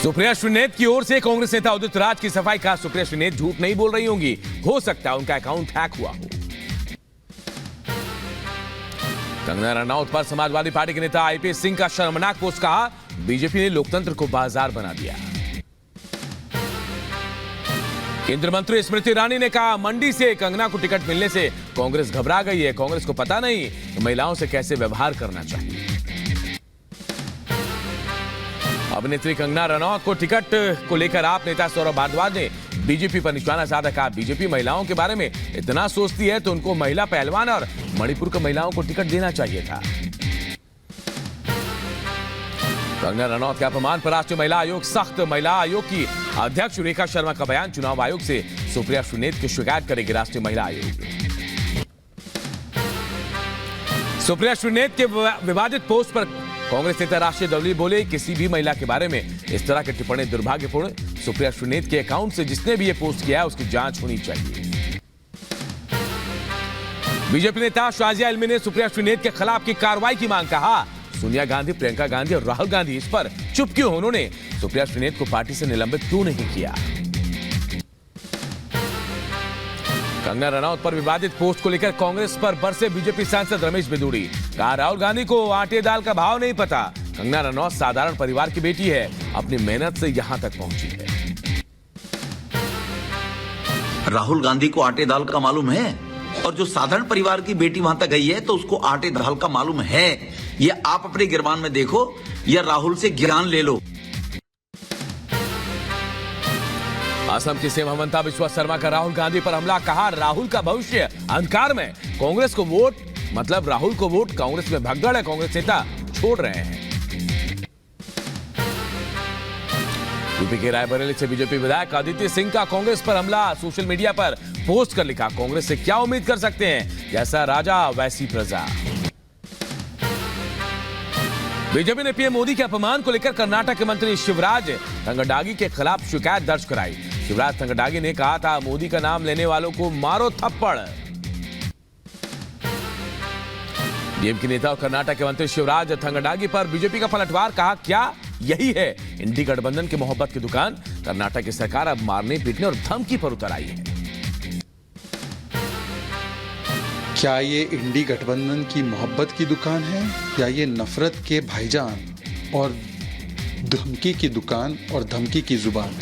सुप्रिया श्रीनेत की ओर से कांग्रेस नेता उदित राज की सफाई का। सुप्रिया श्रीनेत झूठ नहीं बोल रही होंगी, हो सकता है उनका अकाउंट हैक हुआ हो। कंगना रनौत पर समाजवादी पार्टी के नेता आईपीएस सिंह का शर्मनाक पोस्ट। कहा, बीजेपी ने लोकतंत्र को बाजार बना दिया। केंद्रीय मंत्री स्मृति ईरानी ने कहा, मंडी से कंगना को टिकट मिलने से कांग्रेस घबरा गई है। कांग्रेस को पता नहीं महिलाओं से कैसे व्यवहार करना चाहिए। अभिनेत्री कंगना रनौत को टिकट को लेकर आप नेता सौरभ भारद्वाज ने बीजेपी पर निशाना साधा। कहा, बीजेपी महिलाओं के बारे में इतना सोचती है तो उनको महिला पहलवान और मणिपुर के महिलाओं को टिकट देना चाहिए था। कंगना रनौत के अपमान पर राष्ट्रीय महिला आयोग सख्त। महिला आयोग की अध्यक्ष रेखा शर्मा का बयान, चुनाव आयोग से सुप्रिया श्रीनेत की शिकायत करेगी राष्ट्रीय महिला आयोग। सुप्रिया श्रीनेत के विवादित पोस्ट पर कांग्रेस नेता राशिद दौली बोले, किसी भी महिला के बारे में इस तरह की टिप्पणी दुर्भाग्यपूर्ण। सुप्रिया श्रीनेत के अकाउंट से जिसने भी ये पोस्ट किया है उसकी जांच होनी चाहिए। बीजेपी नेता शाजिया इल्मी ने सुप्रिया श्रीनेत के खिलाफ की कार्रवाई की मांग। कहा, सोनिया गांधी, प्रियंका गांधी और राहुल गांधी इस पर चुप क्यों? उन्होंने सुप्रिया श्रीनेत को पार्टी से निलंबित क्यों नहीं किया? कंगना रनौत पर विवादित पोस्ट को लेकर कांग्रेस पर बरसे बीजेपी सांसद रमेश बिदूड़ी। कहा, राहुल गांधी को आटे दाल का भाव नहीं पता। कंगना रनौत साधारण परिवार की बेटी है, अपनी मेहनत से यहां तक पहुंची है। राहुल गांधी को आटे दाल का मालूम है, और जो साधारण परिवार की बेटी वहां तक गई है तो उसको आटे दाल का मालूम है। ये आप अपने गिरबान में देखो या राहुल से ज्ञान ले लो। असम की सीएम हेमंता बिस्वा शर्मा का राहुल गांधी पर हमला। कहा, राहुल का भविष्य अंधकार में। कांग्रेस को वोट मतलब राहुल को वोट, कांग्रेस में भगदड़ है, कांग्रेस नेता छोड़ रहे हैं। यूपी के रायबरेली से बीजेपी विधायक आदित्य सिंह का कांग्रेस पर हमला। सोशल मीडिया पर पोस्ट कर लिखा, कांग्रेस से क्या उम्मीद कर सकते हैं, जैसा राजा वैसी प्रजा। बीजेपी ने पीएम मोदी के अपमान को लेकर कर्नाटक के मंत्री शिवराज तंगडागी के खिलाफ शिकायत दर्ज कराई। शिवराज तंगडागी ने कहा था, मोदी का नाम लेने वालों को मारो थप्पड़। डीएमके नेता और कर्नाटक के मंत्री शिवराज तंगडागी पर बीजेपी का पलटवार। कहा, क्या यही है इंडी गठबंधन की मोहब्बत की दुकान? कर्नाटक की सरकार अब मारने पीटने और धमकी पर उतर आई है। क्या ये इंडी गठबंधन की मोहब्बत की दुकान है या ये नफरत के भाईजान और धमकी की दुकान और धमकी की जुबान?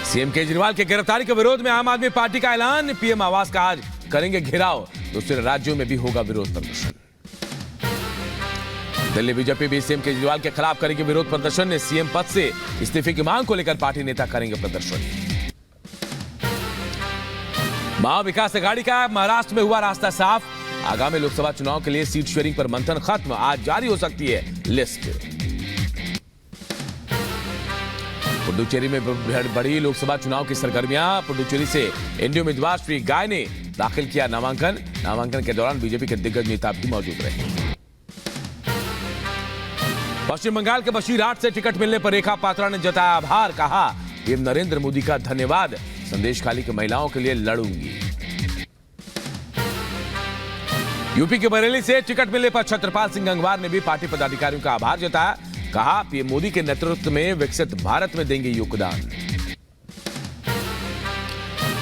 सीएम केजरीवाल के गिरफ्तारी के विरोध में आम आदमी पार्टी का ऐलान। पीएम आवास का आज करेंगे घेराव, दूसरे राज्यों में भी होगा विरोध प्रदर्शन। दिल्ली बीजेपी भी सीएम केजरीवाल के खिलाफ करेगी विरोध प्रदर्शन। सीएम पद से इस्तीफे की मांग को लेकर पार्टी नेता करेंगे प्रदर्शन। महाविकास अघाड़ी का महाराष्ट्र में हुआ रास्ता साफ। आगामी लोकसभा चुनाव के लिए सीट शेयरिंग पर मंथन खत्म। आज जारी हो सकती है लिस्ट। पुडुचेरी में बढ़ी लोकसभा चुनाव की सरगर्मियां। पुडुचेरी से एनडीए उम्मीदवार श्री गाय ने दाखिल किया नामांकन। नामांकन के दौरान बीजेपी के दिग्गज नेता भी मौजूद रहे। पश्चिम बंगाल के बशीरहाट से टिकट मिलने पर रेखा पात्रा ने जताया आभार। कहा, पीएम नरेंद्र मोदी का धन्यवाद, संदेश खाली की महिलाओं के लिए लड़ूंगी। यूपी के बरेली से टिकट मिलने पर छत्रपाल सिंह गंगवार ने भी पार्टी पदाधिकारियों का आभार जताया। कहा, पीएम मोदी के नेतृत्व में विकसित भारत में देंगे योगदान।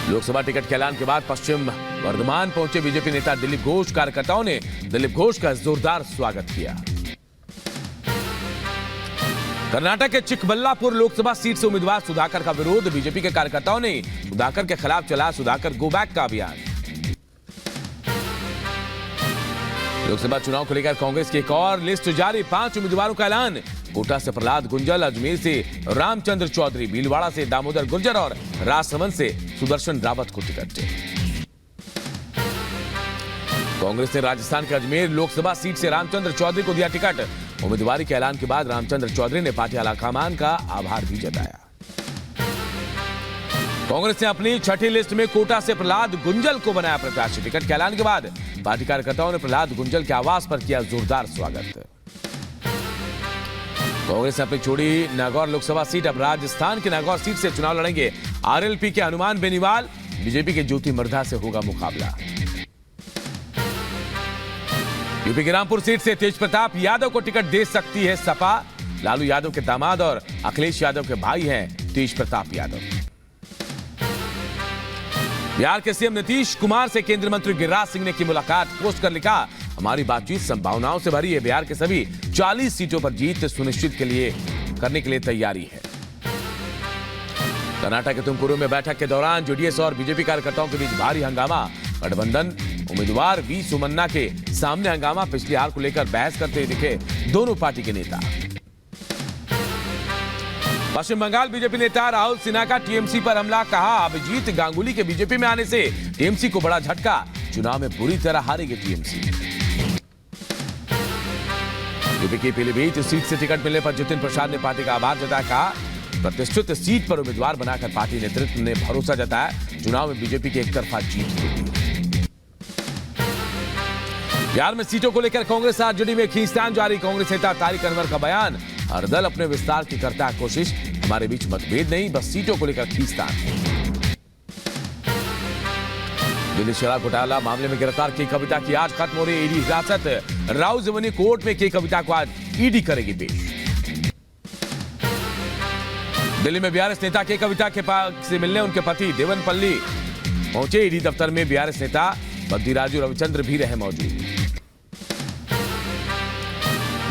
लोकसभा टिकट के ऐलान के बाद पश्चिम बर्धमान पहुंचे बीजेपी नेता दिलीप घोष। कार्यकर्ताओं ने दिलीप घोष का जोरदार स्वागत किया। कर्नाटक के चिकबल्लापुर लोकसभा सीट से उम्मीदवार सुधाकर का विरोध। बीजेपी के कार्यकर्ताओं ने सुधाकर के खिलाफ चला सुधाकर गो बैक का अभियान। लोकसभा चुनाव को लेकर कांग्रेस की एक और लिस्ट जारी। 5 उम्मीदवारों का ऐलान। कोटा से प्रहलाद गुंजल, अजमेर से रामचंद्र चौधरी, भीलवाड़ा से दामोदर गुर्जर और राजसमंद से सुदर्शन रावत को टिकट। कांग्रेस ने राजस्थान के अजमेर लोकसभा सीट से रामचंद्र चौधरी को दिया टिकट। उम्मीदवारी के ऐलान के बाद रामचंद्र चौधरी ने पार्टी आलाकमान का आभार भी जताया। कांग्रेस ने अपनी छठी लिस्ट में कोटा से प्रहलाद गुंजल को बनाया प्रत्याशी। टिकट के ऐलान के बाद पार्टी कार्यकर्ताओं ने प्रहलाद गुंजल के आवास पर किया जोरदार स्वागत। कांग्रेस ने अपनी छोड़ी नागौर लोकसभा सीट। अब राजस्थान की नागौर सीट से चुनाव लड़ेंगे आरएलपी के हनुमान बेनीवाल। बीजेपी के ज्योति मर्धा से होगा मुकाबला। यूपी की रामपुर सीट से तेज प्रताप यादव को टिकट दे सकती है सपा। लालू यादव के दामाद और अखिलेश यादव के भाई हैं तेज प्रताप यादव। बिहार के सीएम नीतीश कुमार से केंद्रीय मंत्री गिरिराज सिंह ने की मुलाकात। पोस्ट कर लिखा, हमारी बातचीत संभावनाओं से भरी है। बिहार के सभी 40 सीटों पर जीत सुनिश्चित करने के लिए तैयारी है। कर्नाटक के तुमकुरु में बैठक के दौरान जेडीएस और बीजेपी कार्यकर्ताओं के बीच भारी हंगामा। गठबंधन उम्मीदवार वी सुमन्ना के सामने हंगामा। पिछली हार को लेकर बहस करते दिखे दोनों पार्टी के नेता। पश्चिम बंगाल बीजेपी नेता राहुल सिन्हा का टीएमसी पर हमला। कहा, अभिजीत गांगुली के बीजेपी में आने से टीएमसी को बड़ा झटका। चुनाव में बुरी तरह हारेगी टीएमसी। यूपी की पीलीभीत सीट से टिकट मिलने पर जितिन प्रसाद ने पार्टी का आभार जताया। कहा, प्रतिष्ठित सीट पर उम्मीदवार बनाकर पार्टी नेतृत्व ने भरोसा जताया। चुनाव में बीजेपी की एकतरफा जीत होगी। बिहार में सीटों को लेकर कांग्रेस आरजेडी में खींचतान जारी। कांग्रेस नेता तारिक अनवर का बयान, हर दल अपने विस्तार की करता है कोशिश, हमारे बीच मतभेद नहीं, बस सीटों को लेकर खींचतान। दिल्ली शराब घोटाला मामले में गिरफ्तार के कविता की आज खत्म हो रही ईडी हिरासत। राउ जवनी कोर्ट में के कविता को आज ईडी करेगी पेश। दिल्ली में बीआरएस नेता के कविता के पास से मिलने उनके पति देवनपल्ली पहुंचे। ईडी दफ्तर में बीआरएस नेता बद्दीराजू रविचंद्र भी रहे मौजूद।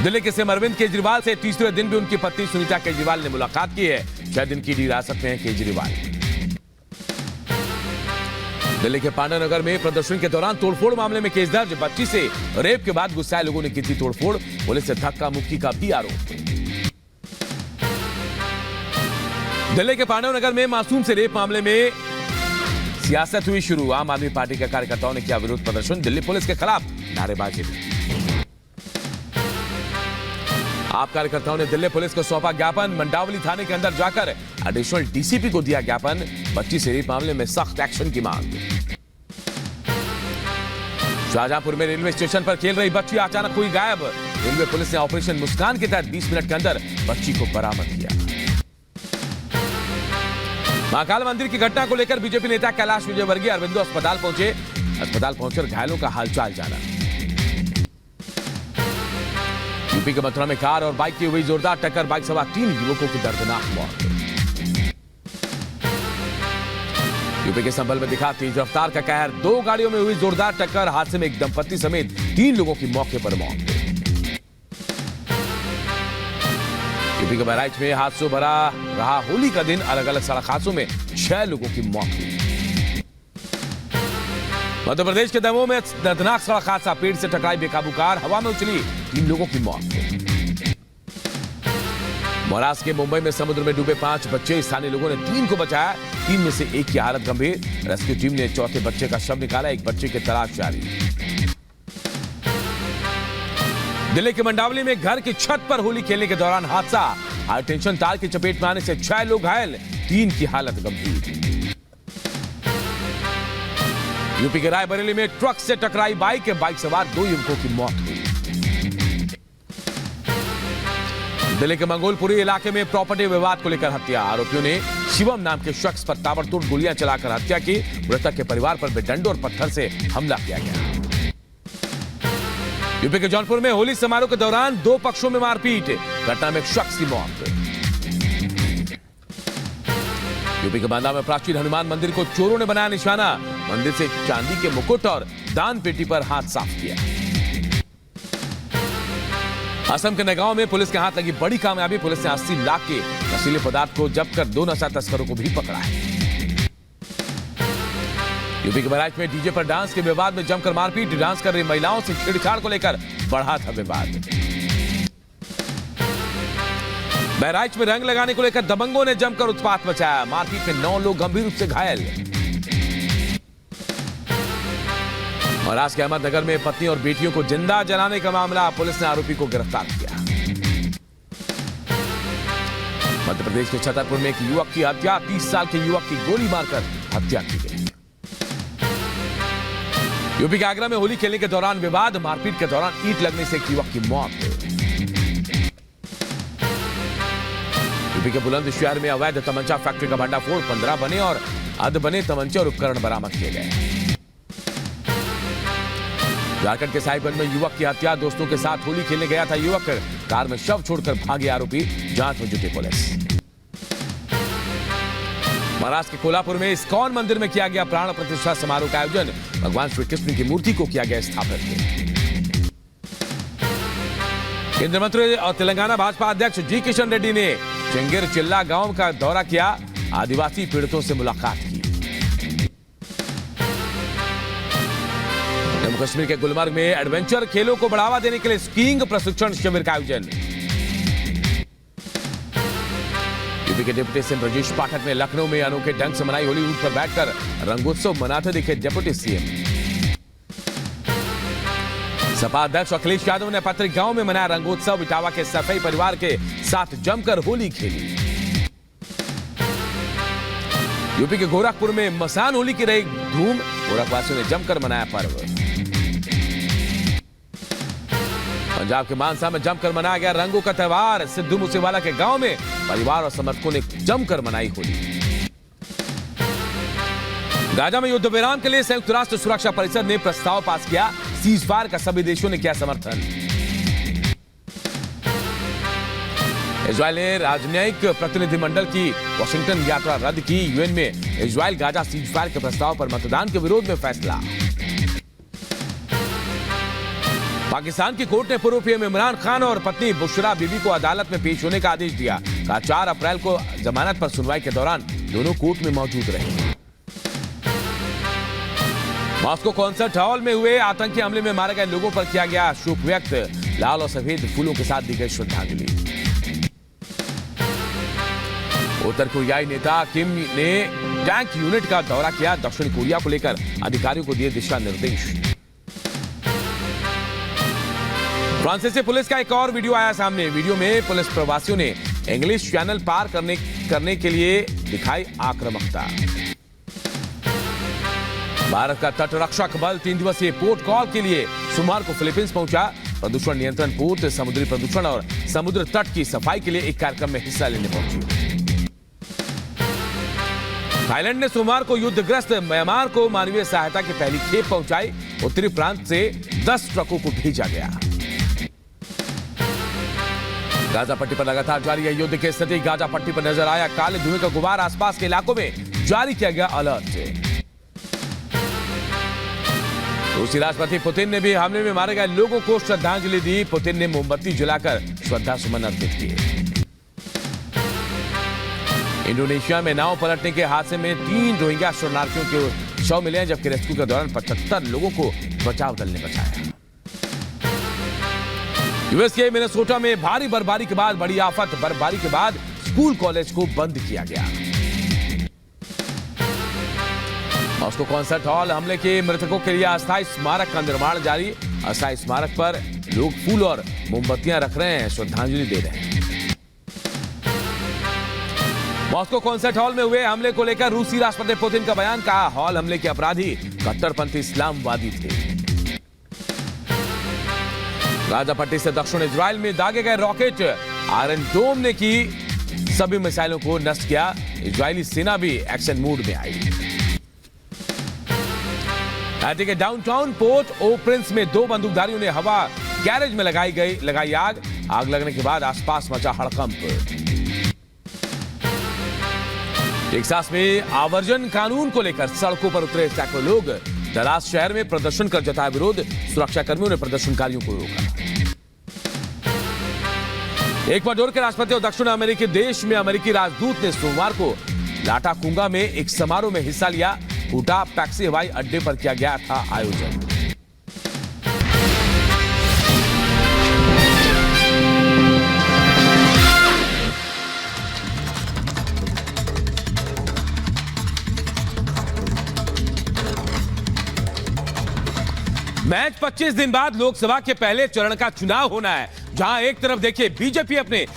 दिल्ली के सीएम अरविंद केजरीवाल से तीसरे दिन भी उनकी पत्नी सुनीता केजरीवाल ने मुलाकात की है। 6 दिन की हिरासत में है केजरीवाल। दिल्ली के पांडवनगर में प्रदर्शन के दौरान तोड़फोड़ मामले में केस दर्ज। बच्ची से रेप के बाद गुस्साए लोगों ने की थी तोड़फोड़। पुलिस से धक्का मुक्की का भी आरोप। दिल्ली के पांडवनगर में मासूम से रेप मामले में सियासत हुई शुरू। आम आदमी पार्टी के कार्यकर्ताओं ने किया विरोध प्रदर्शन। दिल्ली पुलिस के खिलाफ नारेबाजी भी। आप कार्यकर्ताओं ने दिल्ली पुलिस को सौंपा ज्ञापन। मंडावली थाने के अंदर जाकर एडिशनल डीसीपी को दिया ज्ञापन। बच्ची से रेप मामले में सख्त एक्शन की मांग। शाहजहांपुर में रेलवे स्टेशन पर खेल रही बच्ची अचानक हुई गायब। रेलवे पुलिस ने ऑपरेशन मुस्कान के तहत 20 मिनट के अंदर बच्ची को बरामद किया। महाकाल मंदिर की घटना को लेकर बीजेपी नेता कैलाश विजयवर्गीय अरविंदो अस्पताल पहुंचे। अस्पताल पहुंचकर घायलों का हालचाल जाना। यूपी के मथुरा में कार और बाइक की हुई जोरदार टक्कर। बाइक सवार 3 युवकों की दर्दनाक मौत। यूपी के संभल में दिखा तेज रफ्तार का कहर। 2 गाड़ियों में हुई जोरदार टक्कर। हादसे में एक दंपत्ति समेत 3 लोगों की मौके पर मौत। यूपी के बहराइच में हादसों भरा रहा होली का दिन। अलग अलग सड़क हादसों में 6 लोगों की मौत हुई। मध्य प्रदेश के दमोह में दर्दनाक सड़क हादसा। पेड़ से टकराई बेकाबू कार, हवा में उछली, 3 लोगों की मौत। महाराष्ट्र के मुंबई में समुद्र में डूबे 5 बच्चे। स्थानीय लोगों ने 3 को बचाया। 3 में से 1 की हालत गंभीर। रेस्क्यू टीम ने चौथे बच्चे का शव निकाला। 1 बच्चे की तलाश जारी। दिल्ली के मंडावली में घर की छत पर होली खेलने के दौरान हादसा। हाई टेंशन तार की चपेट में आने से 6 लोग घायल, 3 की हालत गंभीर। यूपी के रायबरेली में ट्रक से टकराई बाइक। बाइक सवार 2 युवकों की मौत हुई। दिल्ली के मंगोलपुरी इलाके में प्रॉपर्टी विवाद को लेकर हत्या। आरोपियों ने शिवम नाम के शख्स पर ताबड़तोड़ गोलियां चलाकर हत्या की। मृतक के परिवार पर भी डंडों और पत्थर से हमला किया गया। यूपी के जौनपुर में होली समारोह के दौरान 2 पक्षों में मारपीट। घटना में एक शख्स की मौत। यूपी के बांदा में प्राचीन हनुमान मंदिर को चोरों ने बनाया निशाना। मंदिर से चांदी के मुकुट और दान पेटी पर हाथ साफ किया। असम के नगांव में पुलिस के हाथ लगी बड़ी कामयाबी। पुलिस ने 80 लाख के नशीले पदार्थ को जब्त कर 2 नशा तस्करों को भी पकड़ा है। यूपी के बहराइच में डीजे पर डांस के विवाद में जमकर मारपीट। डांस कर रही महिलाओं से छेड़छाड़ को लेकर बढ़ा था विवाद। बहराइच में रंग लगाने को लेकर दबंगों ने जमकर उत्पात मचाया। मारपीट में 9 लोग गंभीर रूप से घायल। महाराष्ट्र के अहमदनगर में पत्नी और बेटियों को जिंदा जलाने का मामला। पुलिस ने आरोपी को गिरफ्तार किया। मध्य प्रदेश के छतरपुर में एक युवक की हत्या। 30 साल के युवक की गोली मारकर हत्या की गई। यूपी के आगरा में होली खेलने के दौरान विवाद। मारपीट के दौरान ईंट लगने से एक युवक की मौत। यूपी के बुलंदशहर में अवैध तमंचा फैक्ट्री का भंडाफोड़। 15 बने और अध बने तमंचे और उपकरण बरामद किए गए। झारखंड के साहिबगंज में युवक की हत्या, दोस्तों के साथ होली खेलने गया था युवक, कार में शव छोड़कर भागे आरोपी, जांच में जुटी पुलिस। महाराष्ट्र के कोल्हापुर में इस्कॉन मंदिर में किया गया प्राण प्रतिष्ठा समारोह का आयोजन, भगवान श्री कृष्ण की मूर्ति को किया गया स्थापित। केंद्रीय मंत्री और तेलंगाना भाजपा अध्यक्ष जी किशन रेड्डी ने चेंगेर चिल्ला गांव का दौरा किया, आदिवासी पीड़ितों से मुलाकात की। जम्मू कश्मीर के गुलमर्ग में एडवेंचर खेलों को बढ़ावा देने के लिए स्कीइंग प्रशिक्षण शिविर का आयोजन। यूपी के डिप्टी सीएम ब्रजेश पाठक ने लखनऊ में अनोखे ढंग से मनाई होली, ऊंट पर बैठकर रंगोत्सव मनाते दिखे डिप्टी सीएम। सपा अध्यक्ष अखिलेश यादव ने पत्रिक गांव में मनाया रंगोत्सव, इटावा के सफाई परिवार के साथ जमकर होली खेली। यूपी के गोरखपुर में मसान होली की रही धूम, गोरखवासियों ने जमकर मनाया पर्व। पंजाब के मानसा में जमकर मनाया गया रंगों का त्यौहार, सिद्धू मूसेवाला के गांव में परिवार और समर्थकों ने जमकर मनाई होली। गाजा में युद्ध विराम के लिए संयुक्त राष्ट्र सुरक्षा परिषद ने प्रस्ताव पास किया, सीज फायर का सभी देशों ने किया समर्थन। इजरायल ने राजनयिक प्रतिनिधिमंडल की वाशिंगटन यात्रा रद्द की, यूएन में इजरायल गाजा सीज फायर के प्रस्ताव पर मतदान के विरोध में फैसला। पाकिस्तान की कोर्ट ने पूर्व पीएम इमरान खान और पत्नी बुशरा बीबी को अदालत में पेश होने का आदेश दिया, कहा 4 अप्रैल को जमानत पर सुनवाई के दौरान दोनों कोर्ट में मौजूद रहे। मॉस्को कॉन्सर्ट हॉल में हुए आतंकी हमले में मारे गए लोगों पर किया गया शोक व्यक्त, लाल और सफेद फूलों के साथ दी गई श्रद्धांजलि। उत्तर कोरियाई नेता किम ने टैंक यूनिट का दौरा किया, दक्षिण कोरिया को लेकर अधिकारियों को दिए दिशा निर्देश। फ्रांसीसी पुलिस का एक और वीडियो आया सामने, वीडियो में पुलिस प्रवासियों ने इंग्लिश चैनल पार करने के लिए दिखाई आक्रामकता। भारत का तटरक्षक बल 3 दिवसीय पोर्ट कॉल के लिए सोमवार को फिलीपींस पहुंचा, प्रदूषण नियंत्रण पोर्ट, समुद्री प्रदूषण और समुद्र तट की सफाई के लिए एक कार्यक्रम में हिस्सा लेने पहुंची। थाईलैंड ने सोमवार को युद्धग्रस्त म्यांमार को मानवीय सहायता की पहली खेप पहुंचाई, उत्तरी प्रांत से 10 ट्रकों को भेजा गया। गाजा पट्टी पर लगातार जारी है युद्ध की स्थिति, गाजा पट्टी पर नजर आया काले धुएं का गुबार, आसपास के इलाकों में जारी किया गया अलर्ट। रूसी राष्ट्रपति पुतिन ने भी हमले में मारे गए लोगों को श्रद्धांजलि दी, पुतिन ने मोमबत्ती जलाकर श्रद्धा सुमन अर्पित किए। इंडोनेशिया में नाव पलटने के हादसे में 3 रोहिंग्या शरणार्थियों के शव मिले हैं, जबकि रेस्क्यू के दौरान 75 लोगों को बचाव दल ने बचाया। यूएस के मिनेसोटा में भारी बर्फबारी के बाद बड़ी आफत, बर्फबारी के बाद स्कूल कॉलेज को बंद किया गया। मॉस्को कॉन्सर्ट हॉल हमले के मृतकों के लिए अस्थायी स्मारक का निर्माण जारी, अस्थायी स्मारक पर लोग फूल और मोमबत्तियां रख रहे हैं, श्रद्धांजलि दे रहे हैं। मॉस्को कॉन्सर्ट हॉल में हुए हमले को लेकर रूसी राष्ट्रपति पुतिन का बयान, कहा हॉल हमले के अपराधी कट्टरपंथी इस्लामवादी थे। गाजा पट्टी से दक्षिण इजराइल में दागे गए रॉकेट, आयरन डोम ने की सभी मिसाइलों को नष्ट किया, इजरायली सेना भी एक्शन मोड में आई। हैटी के डाउनटाउन पोर्ट ओ प्रिंस में 2 बंदूकधारियों ने हवा गैरेज में लगाई आग लगने के बाद आसपास मचा हड़कंप। टेक्सास में आवर्जन कानून को लेकर सड़कों पर उतरे सैकड़ों लोग, डलास शहर में प्रदर्शन कर जताया विरोध, सुरक्षाकर्मियों ने प्रदर्शनकारियों को रोका। इक्वाडोर के राष्ट्रपति और दक्षिण अमेरिकी देश में अमेरिकी राजदूत ने सोमवार को लाटाकुंगा में एक समारोह में हिस्सा लिया, हुटा पैक्सी हवाई अड्डे पर किया गया था आयोजन। मैच 25 दिन बाद लोकसभा के पहले चरण का चुनाव होना है, जहां एक तरफ देखिए बीजेपी अपने